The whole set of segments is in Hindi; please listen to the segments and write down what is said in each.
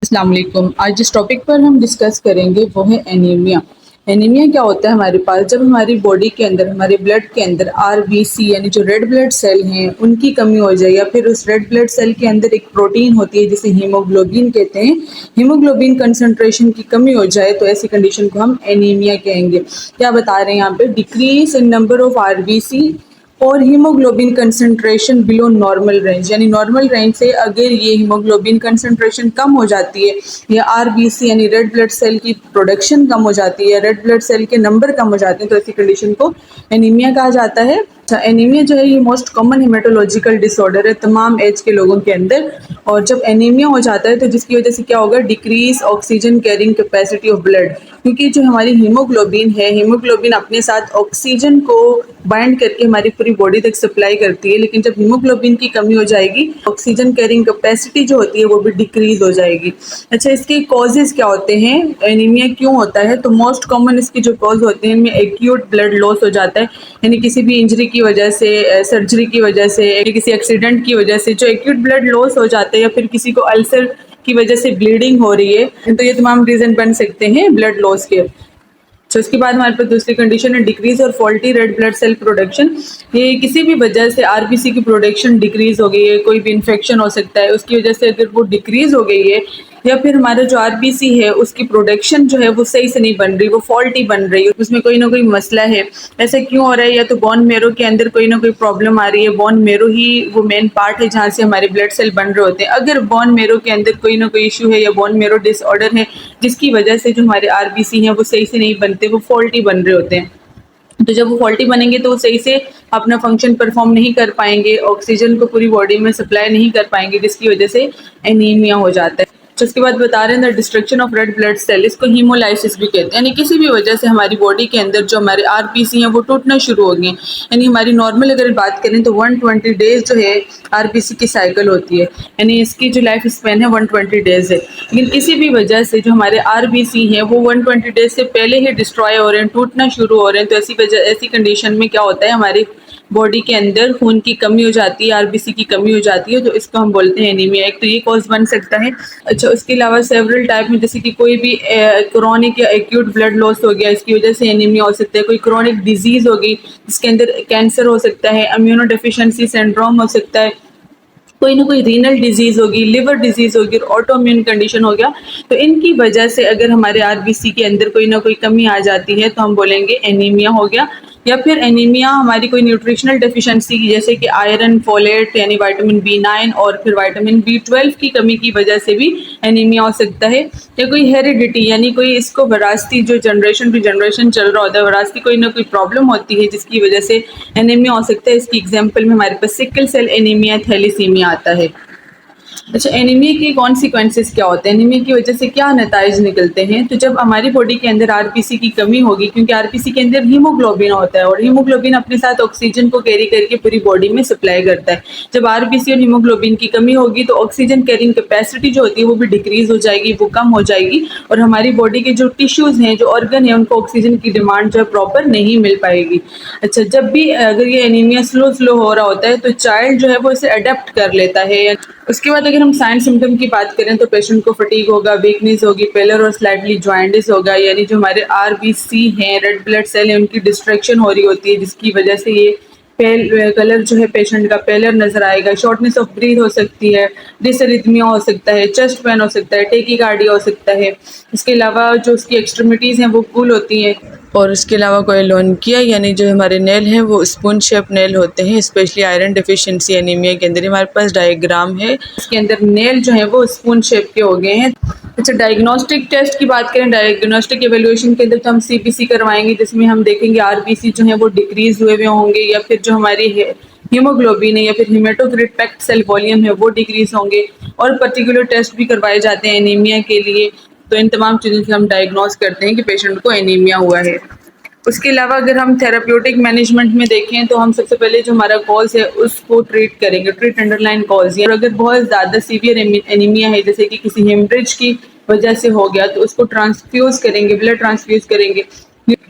अस्सलाम वालेकुम। आज जिस टॉपिक पर हम डिस्कस करेंगे वो है एनीमिया। एनीमिया क्या होता है हमारे पास? जब हमारी बॉडी के अंदर, हमारे ब्लड के अंदर आरबीसी यानी जो रेड ब्लड सेल हैं उनकी कमी हो जाए, या फिर उस रेड ब्लड सेल के अंदर एक प्रोटीन होती है जिसे हीमोग्लोबिन कहते हैं, हीमोग्लोबिन कंसंट्रेशन की कमी हो जाए तो ऐसी कंडीशन को हम एनीमिया कहेंगे। क्या बता रहे हैं यहाँ पे? Decrease in number of RBC और haemoglobin concentration below normal range, यानी नॉर्मल रेंज से अगर ये हीमोग्लोबिन कंसंट्रेशन कम हो जाती है या आरबीसी यानी रेड ब्लड सेल की प्रोडक्शन कम हो जाती है या रेड ब्लड सेल के नंबर कम हो जाते हैं तो ऐसी कंडीशन को एनीमिया कहा जाता है। एनीमिया जो है ये मोस्ट कॉमन हेमेटोलॉजिकल डिसऑर्डर है तमाम एज के लोगों के अंदर। और जब एनीमिया हो जाता है तो जिसकी वजह से क्या होगा? Decrease oxygen carrying capacity of blood, क्योंकि जो हमारी हीमोग्लोबिन है, हीमोग्लोबिन अपने साथ ऑक्सीजन को बाइंड करके हमारी पूरी बॉडी तक सप्लाई करती है, लेकिन जब हीमोग्लोबिन की कमी हो जाएगी ऑक्सीजन कैरिंग कैपेसिटी जो होती है वो भी डिक्रीज हो जाएगी। अच्छा, इसके कॉजेज क्या होते हैं? एनीमिया क्यों होता है? तो मोस्ट कॉमन इसके जो कॉज होते हैं इनमें एक्यूट ब्लड लॉस हो जाता है, यानी किसी भी इंजरी की वजह से, सर्जरी की वजह से, किसी एक्सीडेंट की वजह से जो एक्यूट ब्लड लॉस हो जाता है, या फिर किसी को अल्सर की वजह से ब्लीडिंग हो रही है, तो ये तमाम रीजन बन सकते हैं ब्लड लॉस के। तो इसके बाद हमारे पास दूसरी कंडीशन है डिक्रीज और faulty red blood cell production. ये किसी भी वजह से आरबीसी की प्रोडक्शन डिक्रीज हो गई है, कोई भी इन्फेक्शन हो सकता है उसकी वजह से अगर वो डिक्रीज हो गई है, या फिर हमारा जो आरबीसी है उसकी प्रोडक्शन जो है वो सही से नहीं बन रही, वो फॉल्टी बन रही है, उसमें कोई ना कोई मसला है। ऐसा क्यों हो रहा है? या तो बोन मेरो के अंदर कोई ना कोई प्रॉब्लम आ रही है, बोन मेरो ही वो मेन पार्ट है जहाँ से हमारे ब्लड सेल बन रहे होते हैं। अगर बोन मेरो के अंदर कोई ना कोई इशू है या बोन मेरो डिसऑर्डर है जिसकी वजह से जो हमारे आरबीसी हैं वो सही से नहीं बनते, वो फॉल्टी बन रहे होते हैं, तो जब वो फॉल्टी बनेंगे तो वो सही से अपना फंक्शन परफॉर्म नहीं कर पाएंगे, ऑक्सीजन को पूरी बॉडी में सप्लाई नहीं कर पाएंगे, जिसकी वजह से एनीमिया हो जाता है। तो उसके बाद बता रहे हैं the destruction of red blood cell, इसको हीमोलाइसिस भी कहते हैं, यानी किसी भी वजह से हमारी बॉडी के अंदर जो हमारे आरबीसी हैं वो टूटना शुरू हो गए। यानी हमारी नॉर्मल अगर बात करें तो 120 डेज जो है आरबीसी की साइकिल होती है, यानी इसकी जो लाइफ स्पेन है 120 डेज है। लेकिन किसी भी वजह से जो हमारे आरबीसी हैं वो 120 डेज से पहले ही डिस्ट्रॉय हो रहे हैं, टूटना शुरू हो रहे हैं, तो ऐसी कंडीशन में क्या होता है? हमारी बॉडी के अंदर खून की कमी हो जाती है, आरबीसी की कमी हो जाती है, तो इसको हम बोलते हैं एनीमिया। एक तो ये कॉज बन सकता है। अच्छा, उसके अलावा सेवरल टाइप में, जैसे कि कोई भी क्रोनिक या एक्यूट ब्लड लॉस हो गया, इसकी वजह से एनीमिया हो सकता है। कोई क्रोनिक डिजीज होगी जिसके अंदर कैंसर हो सकता है, इम्यूनो डेफिशिएंसी सिंड्रोम हो सकता है, कोई ना कोई रीनल डिजीज होगी, लिवर डिजीज होगी, और ऑटोइम्यून कंडीशन हो गया, तो इनकी वजह से अगर हमारे आरबीसी के अंदर कोई ना कोई कमी आ जाती है तो हम बोलेंगे एनीमिया हो गया। या फिर एनीमिया हमारी कोई न्यूट्रिशनल डेफिशिएंसी की, जैसे कि आयरन, फोलेट यानी विटामिन बी9 और फिर विटामिन बी12 की कमी की वजह से भी एनीमिया हो सकता है। या कोई हेरिडिटी यानी कोई इसको विरासती, जो जनरेशन टू जनरेशन चल रहा होता है, विरासती कोई ना कोई प्रॉब्लम होती है जिसकी वजह से एनीमिया हो सकता है। इसकी एग्जाम्पल में हमारे पास सिकल सेल एनीमिया, थैलीसीमिया आता है। अच्छा, एनीमिया की कॉन्सिक्वेंसेस क्या होते हैं? एनीमिया की वजह से क्या नताइज निकलते हैं? तो जब हमारी बॉडी के अंदर आरबीसी की कमी होगी, क्योंकि आरबीसी के अंदर हीमोग्लोबिन होता है और हीमोग्लोबिन अपने साथ ऑक्सीजन को कैरी करके पूरी बॉडी में सप्लाई करता है। जब आरबीसी और हीमोग्लोबिन की कमी होगी तो ऑक्सीजन कैरिंग कैपेसिटी जो होती है वो भी डिक्रीज हो जाएगी, वो कम हो जाएगी, और हमारी बॉडी के जो टिश्यूज हैं, जो ऑर्गन है, उनको ऑक्सीजन की डिमांड जो है प्रॉपर नहीं मिल पाएगी। अच्छा, जब भी अगर ये एनीमिया स्लो स्लो हो रहा होता है तो चाइल्ड जो है वो इसे अडेप्ट कर लेता है। उसके बाद अगर हम साइन सिम्टम की बात करें तो पेशेंट को फटीग होगा, वीकनेस होगी, पेलर और स्लाइटली जॉइंटिस होगा, यानी जो हमारे आरबीसी हैं, रेड ब्लड सेल है, उनकी डिस्ट्रैक्शन हो रही होती है, जिसकी वजह से ये पेल कलर जो है पेशेंट का पेलर नजर आएगा। शॉर्टनेस ऑफ ब्रीथ हो सकती है, डिसरिथमिया हो सकता है, चेस्ट पेन हो सकता है, टेकीकार्डिया हो सकता है। इसके अलावा जो उसकी एक्सट्रीमिटीज़ हैं वो कूल होती हैं, और इसके अलावा कोई लोनकिया यानी जो हमारे नेल हैं वो स्पून शेप नेल होते हैं, स्पेशली आयरन डेफिशिएंसी एनीमिया के अंदर। हमारे पास डायग्राम है, इसके अंदर नेल जो है वो स्पून शेप के हो गए हैं। अच्छा, डायग्नोस्टिक टेस्ट की बात करें, डायग्नोस्टिक एवेल्युएशन के अंदर तो हम सीबीसी करवाएंगे, जिसमें हम देखेंगे आरबीसी जो है वो डिक्रीज हुए होंगे, या फिर जो हमारी हीमोग्लोबिन है या फिर हीमेटोक्रिट पैक्ड सेल वॉल्यूम है वो डिक्रीज होंगे, और पर्टिकुलर टेस्ट भी करवाए जाते हैं एनीमिया के लिए। तो इन तमाम चीज़ों से हम डायग्नोस करते हैं कि पेशेंट को एनीमिया हुआ है। उसके अलावा अगर हम थेराप्यूटिक मैनेजमेंट में देखें तो हम सबसे पहले जो हमारा कॉज है उसको ट्रीट करेंगे, ट्रीट अंडरलाइन कॉज। और अगर बहुत ज़्यादा सीवियर एनीमिया है, जैसे कि किसी हेमरेज की वजह से हो गया, तो उसको ट्रांसफ्यूज़ करेंगे, ब्लड ट्रांसफ्यूज़ करेंगे।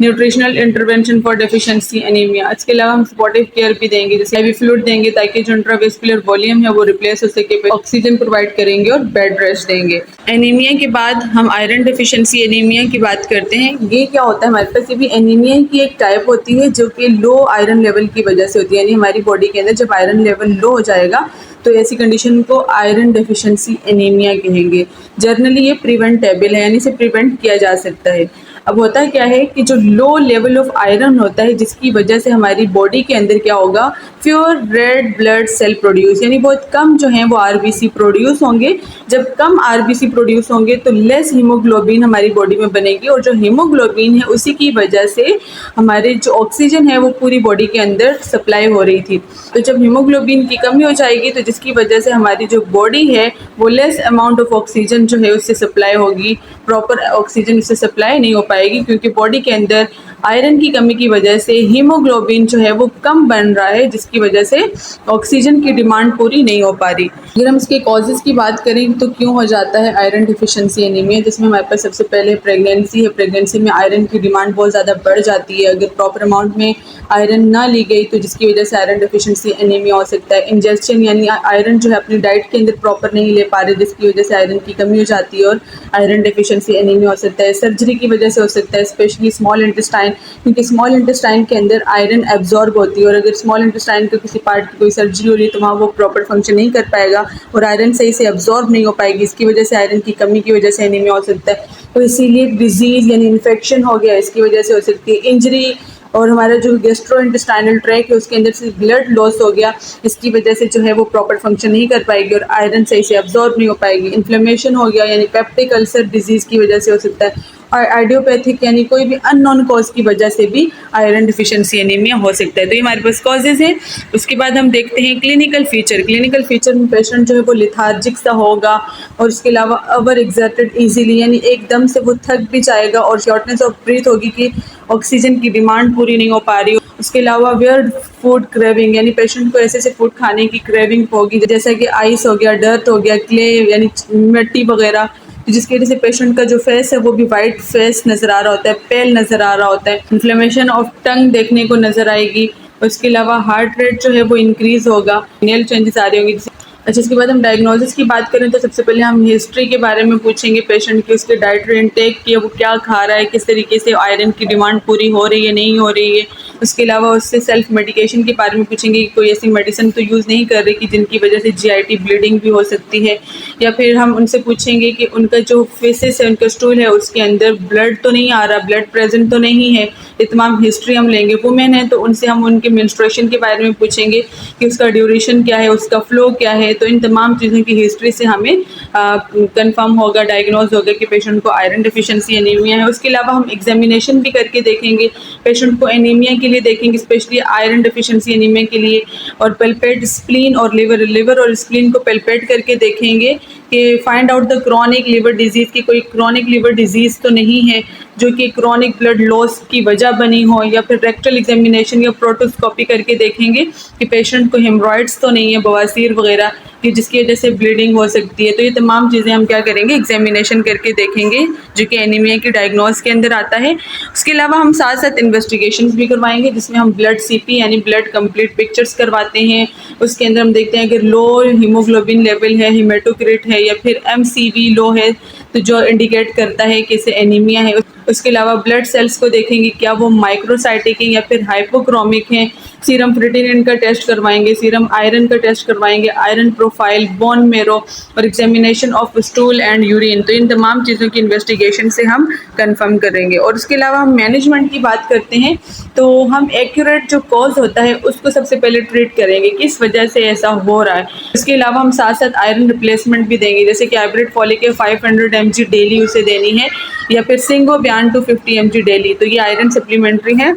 Nutritional intervention for deficiency anaemia. इसके अलावा हम सपोर्टिव केयर भी देंगे, जैसे हैवी फ्लूइड देंगे ताकि जो इंट्रावेस्कुलर वॉल्यूम है वो रिप्लेस हो सके, ऑक्सीजन प्रोवाइड करेंगे और बेड रेस्ट देंगे। एनीमिया के बाद हम आयरन डेफिशिएंसी एनीमिया की बात करते हैं। ये क्या होता है हमारे पास, ये भी एनीमिया की एक टाइप होती है जो कि लो आयरन लेवल की वजह से होती है, यानी हमारी बॉडी के अंदर जब आयरन लेवल लो हो जाएगा तो ऐसी कंडीशन को आयरन डेफिशिएंसी एनीमिया कहेंगे। जनरली ये प्रिवेंटेबल है, यानी इसे प्रिवेंट किया जा सकता है। अब होता क्या है कि जो लो लेवल ऑफ आयरन होता है जिसकी वजह से हमारी बॉडी के अंदर क्या होगा, pure red blood cell produce, यानी बहुत कम जो है वो आरबीसी प्रोड्यूस होंगे। जब कम आरबीसी प्रोड्यूस होंगे तो लेस हीमोग्लोबिन हमारी बॉडी में बनेगी, और जो हीमोग्लोबिन है उसी की वजह से हमारे जो ऑक्सीजन है वो पूरी बॉडी के अंदर सप्लाई हो रही थी। तो जब हीमोग्लोबिन की कमी हो जाएगी तो जिसकी वजह से हमारी जो बॉडी है वो लेस अमाउंट ऑफ ऑक्सीजन जो है उससे सप्लाई होगी, प्रॉपर ऑक्सीजन उससे सप्लाई नहीं हो पाएगी, क्योंकि बॉडी के अंदर आयरन की कमी की वजह से हीमोग्लोबिन जो है वो कम बन रहा है, जिसकी वजह से ऑक्सीजन की डिमांड पूरी नहीं हो पा रही। अगर हम इसके कॉजेज़ की बात करें तो क्यों हो जाता है आयरन डिफिशिएंसी एनीमिया, जिसमें हमारे पास सबसे पहले प्रेगनेंसी है। प्रेगनेंसी में आयरन की डिमांड बहुत ज़्यादा बढ़ जाती है, अगर प्रॉपर अमाउंट में आयरन ना ली गई तो जिसकी वजह से आयरन डिफिशिएंसी एनीमिया हो सकता है। इंजेक्शन यानी आयरन जो है अपनी डाइट के अंदर प्रॉपर नहीं ले पा रहे, जिसकी वजह से आयरन की कमी हो जाती है और आयरन डिफिशिएंसी एनीमिया हो सकता है। सर्जरी की वजह से हो सकता है, स्पेशली स्मॉल इंटेस्टाइन, क्योंकि स्मॉल इंटेस्टाइन के अंदर आयरन एब्जॉर्ब होती है, और अगर स्मॉल इंटेस्टाइन के किसी पार्ट की कोई सर्जरी हो रही है तो वहाँ वो प्रॉपर फंक्शन नहीं कर पाएगा और आयरन सही से एब्जॉर्ब नहीं हो पाएगी, इसकी वजह से आयरन की कमी की वजह से एनीमिया हो सकता है। तो इसीलिए डिजीज़ यानी इन्फेक्शन हो गया, इसकी वजह से हो सकती है। इंजरी और हमारा जो गैस्ट्रो इंटेस्टाइनल ट्रैक है उसके अंदर से ब्लड लॉस हो गया, इसकी वजह से जो है वो प्रॉपर फंक्शन नहीं कर पाएगी और आयरन सही से एब्जॉर्ब नहीं हो पाएगी। इन्फ्लेमेशन हो गया यानी पेप्टिक अल्सर डिजीज़ की वजह से हो सकता है, और आइडियोपैथिक यानी कोई भी अननोन कॉज की वजह से भी आयरन डिफिशिएंसी एनीमिया हो सकता है। तो ये हमारे पास कॉजेज़ हैं। उसके बाद हम देखते हैं क्लिनिकल फीचर। क्लिनिकल फीचर में पेशेंट जो है वो लिथार्जिक सा होगा, और उसके अलावा ओवर एग्जर्टेड ईजीली, यानी एकदम से वो थक भी जाएगा, और शॉर्टनेस ऑफ ब्रीथ होगी कि ऑक्सीजन की डिमांड पूरी नहीं हो पा रही। उसके अलावा वियर्ड फूड क्रेविंग, यानी पेशेंट को ऐसे फूड खाने की क्रेविंग होगी जैसा कि आइस हो गया, डर्ट हो गया, क्ले यानी मिट्टी वगैरह, जिसकी वजह से पेशेंट का जो फेस है वो भी वाइट फेस नज़र आ रहा होता है, पेल नज़र आ रहा होता है। इन्फ्लेमेशन ऑफ टंग देखने को नज़र आएगी। उसके अलावा हार्ट रेट जो है वो इंक्रीज़ होगा, नेल चेंजेस आ रही होंगी। अच्छा, इसके बाद हम डायग्नोसिस की बात करें तो सबसे पहले हम हिस्ट्री के बारे में पूछेंगे पेशेंट की, उसके डाइटरी इनटेक की, वो क्या खा रहा है, किस तरीके से आयरन की डिमांड पूरी हो रही है नहीं हो रही है। उसके अलावा उससे सेल्फ मेडिकेशन के बारे में पूछेंगे कि कोई ऐसी मेडिसिन तो यूज़ नहीं कर रही कि जिनकी वजह से जीआईटी ब्लीडिंग भी हो सकती है। या फिर हम उनसे पूछेंगे कि उनका जो फेसेस है, उनका स्टूल है, उसके अंदर ब्लड तो नहीं आ रहा, ब्लड प्रेजेंट तो नहीं है। ये तमाम हिस्ट्री हम लेंगे। वुमेन है तो उनसे हम उनके मेंस्ट्रुएशन के बारे में पूछेंगे कि उसका ड्यूरेशन क्या है, उसका फ्लो क्या है। तो इन तमाम चीज़ों की हिस्ट्री से हमें कंफर्म होगा, डायग्नोज होगा कि पेशेंट को आयरन डिफिशिएंसी एनीमिया है। उसके अलावा हम एग्जामिनेशन भी करके देखेंगे पेशेंट को एनीमिया के लिए, देखेंगे स्पेशली आयरन डिफिशिएंसी एनीमिया के लिए, और पल्पेट स्प्लीन और लिवर और स्प्लीन को पल्पेट करके देखेंगे कि find out the chronic liver disease की कोई क्रॉनिक लिवर डिजीज़ तो नहीं है जो कि क्रॉनिक ब्लड लॉस की वजह बनी हो। या फिर रेक्टल एग्जामिनेशन या प्रोटोस्कोपी करके देखेंगे कि पेशेंट को हेमरॉइड्स तो नहीं है, बवासीर वगैरह कि जिसकी वजह से ब्लीडिंग हो सकती है। तो ये तमाम चीज़ें हम क्या करेंगे, एग्जामिनेशन करके देखेंगे, जो कि एनीमिया की डायग्नोस के अंदर आता है। उसके अलावा हम साथ साथ इन्वेस्टिगेशंस भी करवाएंगे, जिसमें हम ब्लड सीपी यानी ब्लड कंप्लीट पिक्चर्स करवाते हैं। उसके अंदर हम देखते हैं अगर लो हीमोग्लोबिन लेवल है, हीमेटोक्रिट है, या फिर एमसीवी लो है, तो जो इंडिकेट करता है कि इसे एनीमिया है। उसके अलावा ब्लड सेल्स को देखेंगे क्या वो माइक्रोसाइटिक हैं या फिर हाइपोक्रोमिक हैं। सीरम क्रिएटिनिन का टेस्ट करवाएंगे, सीरम आयरन का टेस्ट करवाएंगे, आयरन प्रोफाइल, बोन मेरो और examination of stool and urine. तो इन तमाम चीज़ों की इन्वेस्टिगेशन से हम कंफर्म करेंगे। और उसके अलावा हम मैनेजमेंट की बात करते हैं तो हम एक्यूरेट जो कॉज होता है उसको सबसे पहले ट्रीट करेंगे, किस वजह से ऐसा हो रहा है। उसके अलावा हम साथ साथ आयरन रिप्लेसमेंट भी देंगे, जैसे कि हाइब्रिड फॉलिक है 500 mg डेली उसे देनी है, या फिर सिंगो बयान 250 mg डेली। तो ये आयरन सप्लीमेंट्री है।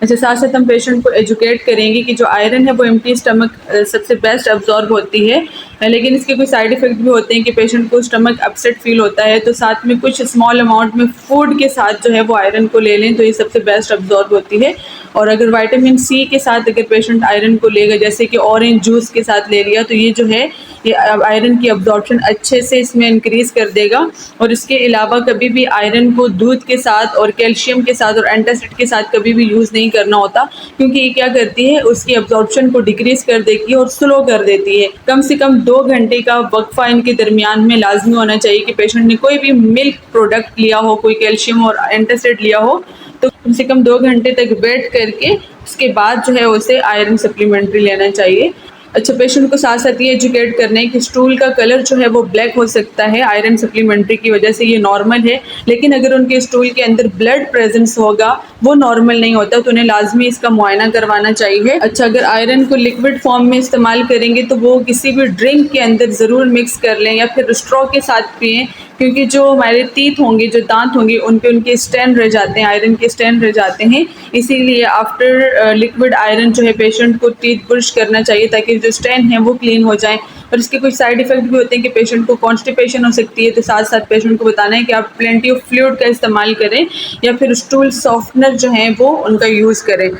अच्छा, साथ साथ हम पेशेंट को एजुकेट करेंगे कि जो आयरन है वो एम्प्टी स्टमक सबसे बेस्ट अब्जॉर्ब होती है, लेकिन इसके कुछ साइड इफ़ेक्ट भी होते हैं कि पेशेंट को स्टमक अपसेट फ़ील होता है, तो साथ में कुछ स्मॉल अमाउंट में फूड के साथ जो है वो आयरन को ले लें तो ये सबसे बेस्ट अब्ज़ॉर्ब होती है। और अगर विटामिन सी के साथ अगर पेशेंट आयरन को लेगा, जैसे कि ऑरेंज जूस के साथ ले लिया, तो ये जो है ये आयरन की अब्ज़ॉर्प्शन अच्छे से इसमें इंक्रीज़ कर देगा। और इसके अलावा कभी भी आयरन को दूध के साथ और कैल्शियम के साथ और एंटासिड के साथ कभी भी यूज़ नहीं करना होता, क्योंकि ये क्या करती है, उसकी अब्ज़ॉर्प्शन को डिक्रीज़ कर देती है और स्लो कर देती है। कम से कम 2 घंटे का वक़्फ़ा इनके दरमियान में लाज़मी होना चाहिए कि पेशेंट ने कोई भी मिल्क प्रोडक्ट लिया हो, कोई कैल्शियम और एंटासिड लिया हो, तो कम से कम 2 घंटे तक वेट करके उसके बाद जो है उसे आयरन सप्लीमेंट्री लेना चाहिए। अच्छा, पेशेंट को साथ साथ ये एजुकेट करना है कि स्टूल का कलर जो है वो ब्लैक हो सकता है आयरन सप्लीमेंट्री की वजह से, ये नॉर्मल है। लेकिन अगर उनके स्टूल के अंदर ब्लड प्रेजेंस होगा, वो नॉर्मल नहीं होता, तो उन्हें लाजमी इसका मुआयना करवाना चाहिए। अच्छा, अगर आयरन को लिक्विड फॉर्म में इस्तेमाल करेंगे तो वो किसी भी ड्रिंक के अंदर ज़रूर मिक्स कर लें या फिर स्ट्रॉ के साथ पिएँ, क्योंकि जो हमारे टीथ होंगे, जो दांत होंगे, उन पे उनके स्टेन रह जाते हैं, आयरन के स्टेन रह जाते हैं। इसीलिए आफ्टर लिक्विड आयरन जो है पेशेंट को टीथ ब्रश करना चाहिए ताकि जो स्टेन है वो क्लीन हो जाए। और इसके कुछ साइड इफ़ेक्ट भी होते हैं कि पेशेंट को कॉन्स्टिपेशन हो सकती है, तो साथ साथ पेशेंट को बताना है कि आप प्लेंटी ऑफ फ्लूइड का इस्तेमाल करें या फिर स्टूल सॉफ्टनर जो हैं वो उनका यूज़ करें।